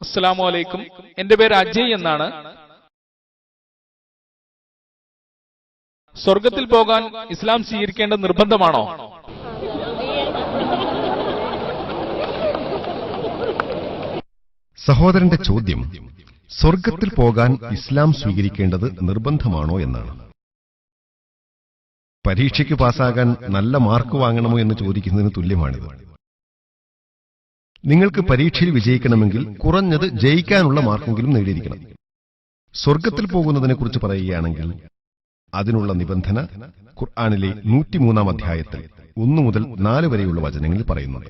അസ്സലാമു അലൈക്കും. എന്റെ പേര് അജയ് എന്നാണ്. സ്വർഗത്തിൽ പോകാൻ ഇസ്ലാം സ്വീകരിക്കേണ്ടത് നിർബന്ധമാണോ? സഹോദരന്റെ ചോദ്യം സ്വർഗത്തിൽ പോകാൻ ഇസ്ലാം സ്വീകരിക്കേണ്ടത് നിർബന്ധമാണോ എന്നാണ്. പരീക്ഷയ്ക്ക് പാസ്സാകാൻ നല്ല മാർക്ക് വാങ്ങണമോ എന്ന് ചോദിക്കുന്നതിന് തുല്യമാണിത്. നിങ്ങൾക്ക് പരീക്ഷയിൽ വിജയിക്കണമെങ്കിൽ കുറഞ്ഞത് ജയിക്കാനുള്ള മാർക്കെങ്കിലും നേടിയിരിക്കണം. സ്വർഗത്തിൽ പോകുന്നതിനെക്കുറിച്ച് പറയുകയാണെങ്കിൽ അതിനുള്ള നിബന്ധന ഖുർആനിലെ 103-ാം അധ്യായത്തിൽ 1 മുതൽ 4 വരെയുള്ള വചനങ്ങളിൽ പറയുന്നു.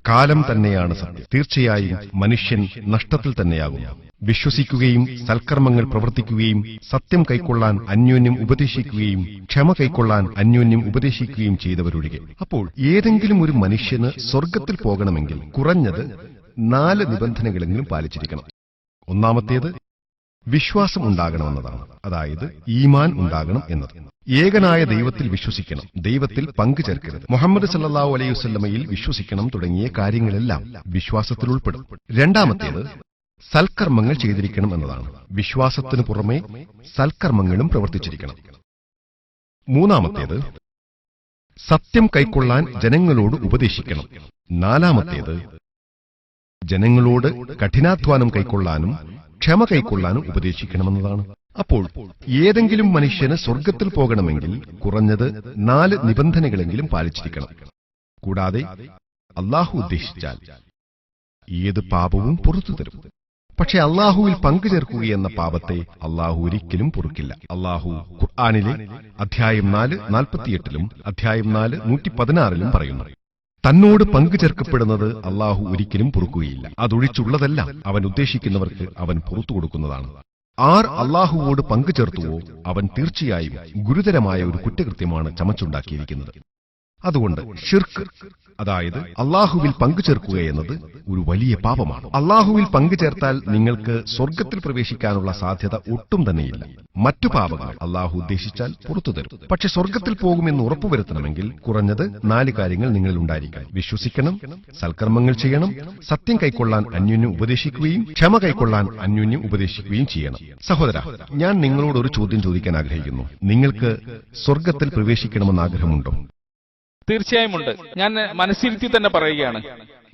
കാലം തന്നെയാണ് സത്യം, തീർച്ചയായും മനുഷ്യൻ നഷ്ടത്തിൽ തന്നെയാകും. വിശ്വസിക്കുകയും സൽക്കർമ്മങ്ങൾ പ്രവർത്തിക്കുകയും സത്യം കൈക്കൊള്ളാൻ അന്യോന്യം ഉപദേശിക്കുകയും ക്ഷമ കൈക്കൊള്ളാൻ അന്യോന്യം ഉപദേശിക്കുകയും ചെയ്തവരൊഴികെ. അപ്പോൾ ഏതെങ്കിലും ഒരു മനുഷ്യന് സ്വർഗത്തിൽ പോകണമെങ്കിൽ കുറഞ്ഞത് 4 നിബന്ധനകളെങ്കിലും പാലിച്ചിരിക്കണം. ഒന്നാമത്തേത് വിശ്വാസം ഉണ്ടാകണമെന്നതാണ്. അതായത് ഈമാൻ ഉണ്ടാകണം എന്നത്. ഏകനായ ദൈവത്തിൽ വിശ്വസിക്കണം, ദൈവത്തിൽ പങ്കു ചേർക്കരുത്, മുഹമ്മദ് സല്ലല്ലാഹു അലൈഹി വസല്ലമയിൽ വിശ്വസിക്കണം തുടങ്ങിയ കാര്യങ്ങളെല്ലാം വിശ്വാസത്തിൽ ഉൾപ്പെടും. രണ്ടാമത്തേത് സൽക്കർമ്മങ്ങൾ ചെയ്തിരിക്കണം എന്നതാണ്. വിശ്വാസത്തിനു പുറമെ സൽക്കർമ്മങ്ങളും പ്രവർത്തിച്ചിരിക്കണം. മൂന്നാമത്തേത് സത്യം കൈക്കൊള്ളാൻ ജനങ്ങളോട് ഉപദേശിക്കണം. നാലാമത്തേത് ജനങ്ങളോട് കഠിനാധ്വാനം കൈക്കൊള്ളാനും ക്ഷമ കൈക്കൊള്ളാനും ഉപദേശിക്കണമെന്നതാണ്. അപ്പോൾ ഏതെങ്കിലും മനുഷ്യന് സ്വർഗത്തിൽ പോകണമെങ്കിൽ കുറഞ്ഞത് 4 നിബന്ധനകളെങ്കിലും പാലിച്ചിരിക്കണം. കൂടാതെ അല്ലാഹു ഉദ്ദേശിച്ചാൽ ഏത് പാപവും പുറത്തു തരും. പക്ഷെ അല്ലാഹുവിൽ പങ്കുചേർക്കുകയെന്ന പാപത്തെ അല്ലാഹു ഒരിക്കലും പൊറുക്കില്ല. അല്ലാഹു ഖുർആനിലെ അധ്യായം 4 48-ലും അധ്യായം 4 116-ലും പറയുന്നു. തന്നോട് പങ്കുചേർക്കപ്പെടുന്നത് അല്ലാഹു ഒരിക്കലും പൊറുക്കുകയില്ല. അതൊഴിച്ചുള്ളതെല്ലാം അവൻ ഉദ്ദേശിക്കുന്നവർക്ക് അവൻ പുറത്തു കൊടുക്കുന്നതാണ്. ആർ അല്ലാഹുവോട് പങ്കുചേർത്തുവോ അവൻ തീർച്ചയായും ഗുരുതരമായ ഒരു കുറ്റകൃത്യമാണ് ചമച്ചുണ്ടാക്കിയിരിക്കുന്നത്. അതുകൊണ്ട് ഷിർക്ക്, അതായത് അല്ലാഹുവിൽ പങ്കുചേർക്കുക എന്നത് ഒരു വലിയ പാപമാണ്. അല്ലാഹുവിൽ പങ്കുചേർത്താൽ നിങ്ങൾക്ക് സ്വർഗത്തിൽ പ്രവേശിക്കാനുള്ള സാധ്യത ഒട്ടും തന്നെയില്ല. മറ്റു പാപങ്ങൾ അല്ലാഹു ഉദ്ദേശിച്ചാൽ പുറത്തു തരും. പക്ഷെ സ്വർഗത്തിൽ പോകുമെന്ന് ഉറപ്പുവരുത്തണമെങ്കിൽ കുറഞ്ഞത് 4 കാര്യങ്ങൾ നിങ്ങളിൽ ഉണ്ടായിരിക്കണം. വിശ്വസിക്കണം, സൽക്കർമ്മങ്ങൾ ചെയ്യണം, സത്യം കൈക്കൊള്ളാൻ അന്യോന്യം ഉപദേശിക്കുകയും ക്ഷമ കൈക്കൊള്ളാൻ അന്യോന്യം ഉപദേശിക്കുകയും ചെയ്യണം. സഹോദര, ഞാൻ നിങ്ങളോട് ഒരു ചോദ്യം ചോദിക്കാൻ ആഗ്രഹിക്കുന്നു. നിങ്ങൾക്ക് സ്വർഗത്തിൽ പ്രവേശിക്കണമെന്ന് ആഗ്രഹമുണ്ടോ? തീർച്ചയായും ഉണ്ട്. ഞാൻ മനസ്സിരുത്തി തന്നെ പറയുകയാണ്,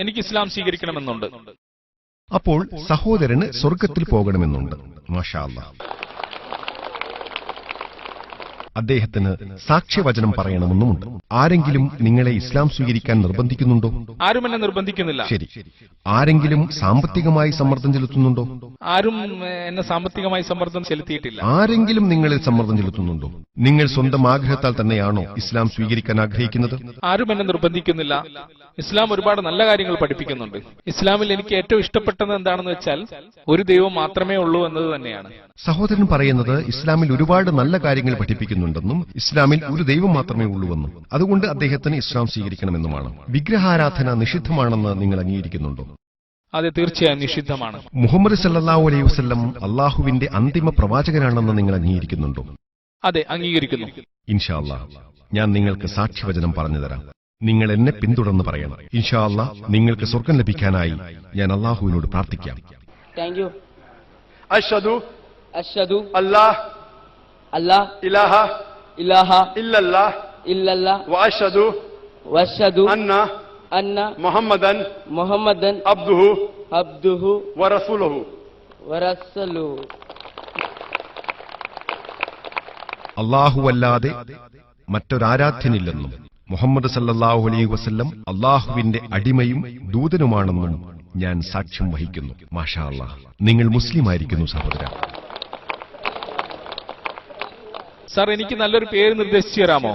എനിക്ക് ഇസ്ലാം സ്വീകരിക്കണമെന്നുണ്ട്. അപ്പോൾ സഹോദരന് സ്വർഗത്തിൽ പോകണമെന്നുണ്ട്. മാഷാ അല്ലാഹ്. അദ്ദേഹത്തിന് സാക്ഷ്യവചനം പറയണമെന്നുമുണ്ട്. ആരെങ്കിലും നിങ്ങളെ ഇസ്ലാം സ്വീകരിക്കാൻ നിർബന്ധിക്കുന്നുണ്ടോ? ആരും എന്നെ നിർബന്ധിക്കുന്നില്ല. ശരി. ആരെങ്കിലും സാമ്പത്തികമായി സമ്മർദ്ദം ചെലുത്തുന്നുണ്ടോ? ആരും എന്നെ സാമ്പത്തികമായി സമ്മർദ്ദം ചെലുത്തിയിട്ടില്ല. ആരെങ്കിലും നിങ്ങളിൽ സമ്മർദ്ദം ചെലുത്തുന്നുണ്ടോ? നിങ്ങൾ സ്വന്തം ആഗ്രഹത്താൽ തന്നെയാണോ ഇസ്ലാം സ്വീകരിക്കാൻ ആഗ്രഹിക്കുന്നത്? ആരും എന്നെ നിർബന്ധിക്കുന്നില്ല. ഇസ്ലാം ഒരുപാട് നല്ല കാര്യങ്ങൾ പഠിപ്പിക്കുന്നുണ്ട്. ഇസ്ലാമിൽ എനിക്ക് ഏറ്റവും ഇഷ്ടപ്പെട്ടത് എന്താണെന്ന് വെച്ചാൽ ഒരു ദൈവം മാത്രമേ ഉള്ളൂ എന്നത് തന്നെയാണ്. സഹോദരൻ പറയുന്നത് ഇസ്ലാമിൽ ഒരുപാട് നല്ല കാര്യങ്ങൾ പഠിപ്പിക്കുന്നുണ്ടെന്നും ഇസ്ലാമിൽ ഒരു ദൈവം മാത്രമേ ഉള്ളൂവെന്നും അതുകൊണ്ട് അദ്ദേഹത്തിന് ഇസ്ലാം സ്വീകരിക്കണമെന്നുമാണ്. വിഗ്രഹാരാധന നിഷിദ്ധമാണെന്ന് നിങ്ങൾ അംഗീകരിക്കുന്നുണ്ടോ? അതെ, തീർച്ചയായും നിഷിദ്ധമാണ്. മുഹമ്മദ് സല്ലല്ലാഹു അലൈഹി വസല്ലം അല്ലാഹുവിന്റെ അന്തിമ പ്രവാചകനാണെന്ന് നിങ്ങൾ അംഗീകരിക്കുന്നുണ്ടോ? അതെ, അംഗീകരിക്കുന്നു. ഇൻഷാ അല്ലാഹ് ഞാൻ നിങ്ങൾക്ക് സാക്ഷ്യവചനം പറഞ്ഞുതരാം. നിങ്ങൾ എന്നെ പിന്തുടർന്ന് പറയണം. ഇൻഷാ അല്ലാഹ് നിങ്ങൾക്ക് സ്വർഗം ലഭിക്കാനായി ഞാൻ അല്ലാഹുവിനോട് പ്രാർത്ഥിക്കാം. Thank you. അഷ്ഹദു അഷ്ഹദു അല്ലാഹ് അല്ലാഹ് ഇലാഹ ഇലാഹ ഇല്ലല്ലാഹ് ഇല്ലല്ലാഹ് വഅഷ്ഹദു വഅഷ്ഹദു അന്ന മുഹമ്മദൻ അബ്ദുഹു വറസൂലുഹു. അല്ലാഹുവല്ലാതെ മറ്റൊരാരാധ്യനില്ലെന്നും മുഹമ്മദ് സല്ലല്ലാഹു അലൈഹി വസല്ലം അല്ലാഹുവിന്റെ അടിമയും ദൂതനുമാണെന്നും ഞാൻ സാക്ഷ്യം വഹിക്കുന്നു. മാഷാ അല്ലാഹ്, നിങ്ങൾ മുസ്ലിം ആയിരിക്കുന്നു സഹോദര. സാർ, എനിക്ക് നല്ലൊരു പേര് നിർദ്ദേശിച്ചു തരാമോ?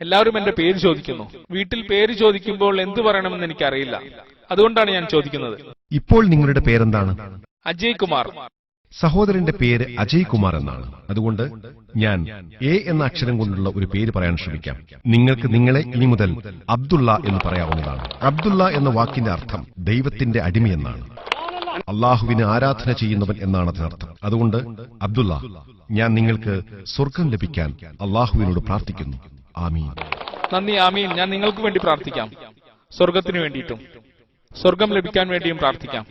എല്ലാവരും എന്റെ പേര് ചോദിക്കുന്നു. വീട്ടിൽ പേര് ചോദിക്കുമ്പോൾ എന്തു പറയണമെന്ന് എനിക്കറിയില്ല. അതുകൊണ്ടാണ് ഞാൻ ചോദിക്കുന്നത്. ഇപ്പോൾ നിങ്ങളുടെ പേരെന്താണ്? അജയ് കുമാർ. സഹോദരന്റെ പേര് അജയ് കുമാർ എന്നാണ്. അതുകൊണ്ട് ഞാൻ എ എന്ന അക്ഷരം കൊണ്ടുള്ള ഒരു പേര് പറയാൻ ശ്രമിക്കാം. നിങ്ങൾക്ക് നിങ്ങളെ ഇനി മുതൽ അബ്ദുള്ള എന്ന് പറയാവുന്നതാണ്. അബ്ദുള്ള എന്ന വാക്കിന്റെ അർത്ഥം ദൈവത്തിന്റെ അടിമയെന്നാണ്. അള്ളാഹുവിന് ആരാധന ചെയ്യുന്നവൻ എന്നാണ് അതിനർത്ഥം. അതുകൊണ്ട് അബ്ദുള്ള, ഞാൻ നിങ്ങൾക്ക് സ്വർഗം ലഭിക്കാൻ അള്ളാഹുവിനോട് പ്രാർത്ഥിക്കുന്നു. ആമീൻ. നന്ദി. ആമീൻ. ഞാൻ നിങ്ങൾക്ക് വേണ്ടി പ്രാർത്ഥിക്കാം. സ്വർഗത്തിനു വേണ്ടിയിട്ടും സ്വർഗം ലഭിക്കാൻ വേണ്ടിയും പ്രാർത്ഥിക്കാം.